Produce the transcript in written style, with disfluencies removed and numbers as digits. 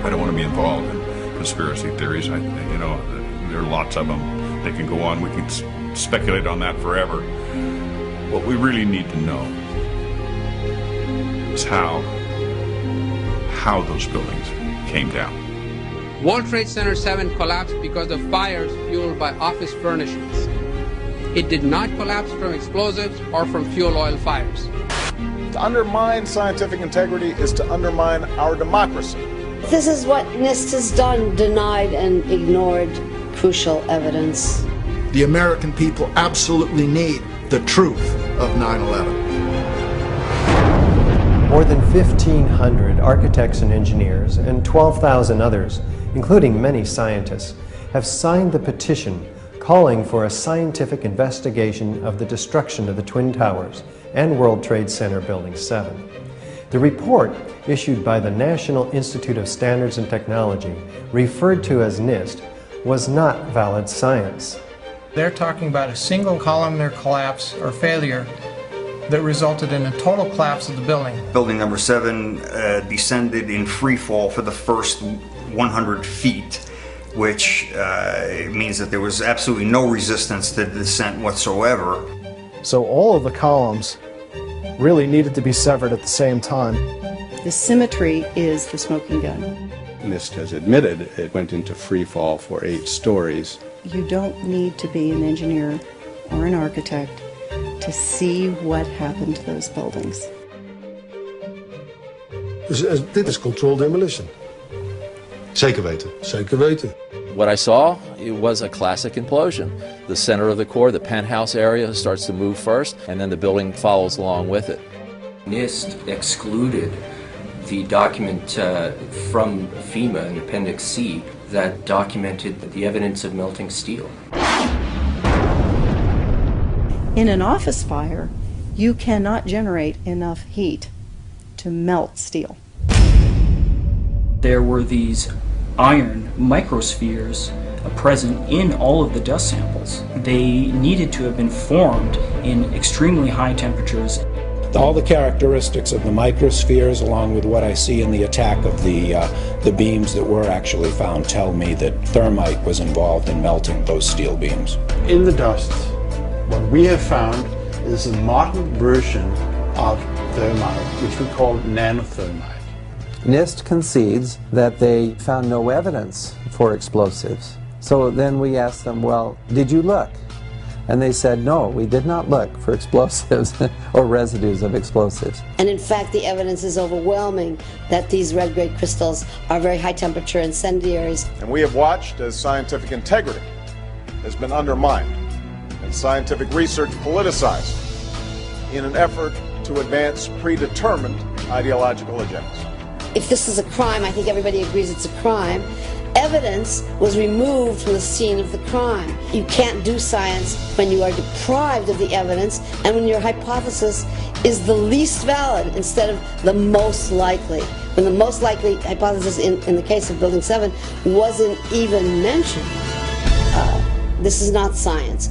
I don't want to be involved in conspiracy theories. There are lots of them. They can go on. We can speculate on that forever. What we really need to know is how those buildings came down. World Trade Center 7 collapsed because of fires fueled by office furnishings. It did not collapse from explosives or from fuel oil fires. To undermine scientific integrity is to undermine our democracy. This is what NIST has done, denied and ignored crucial evidence. The American people absolutely need the truth of 9/11. More than 1,500 architects and engineers and 12,000 others, including many scientists, have signed the petition calling for a scientific investigation of the destruction of the Twin Towers and World Trade Center Building 7. The report, issued by the National Institute of Standards and Technology, referred to as NIST, was not valid science. They're talking about a single columnar collapse or failure that resulted in a total collapse of the building. Building number 7 descended in free fall for the first 100 feet, which means that there was absolutely no resistance to the descent whatsoever. So all of the columns really needed to be severed at the same time. The symmetry is the smoking gun. NIST has admitted it went into free fall for 8 stories. You don't need to be an engineer or an architect to see what happened to those buildings. Dus dit is controlled demolition. Zeker weten. Zeker weten. What I saw, it was a classic implosion. The center of the core, the penthouse area, starts to move first, and then the building follows along with it. NIST excluded the document from FEMA in Appendix C that documented the evidence of melting steel. In an office fire, you cannot generate enough heat to melt steel. There were these iron microspheres present in all of the dust samples. They needed to have been formed in extremely high temperatures. All the characteristics of the microspheres, along with what I see in the attack of the beams that were actually found, tell me that thermite was involved in melting those steel beams. In the dust, what we have found is a modern version of thermite, which we call nanothermite. NIST concedes that they found no evidence for explosives. So then we asked them, well, did you look? And they said, no, we did not look for explosives or residues of explosives. And in fact, the evidence is overwhelming that these red-grade crystals are very high-temperature incendiaries. And we have watched as scientific integrity has been undermined and scientific research politicized in an effort to advance predetermined ideological agendas. If this is a crime, I think everybody agrees it's a crime. Evidence was removed from the scene of the crime. You can't do science when you are deprived of the evidence and when your hypothesis is the least valid instead of the most likely. When the most likely hypothesis in the case of Building 7 wasn't even mentioned. This is not science.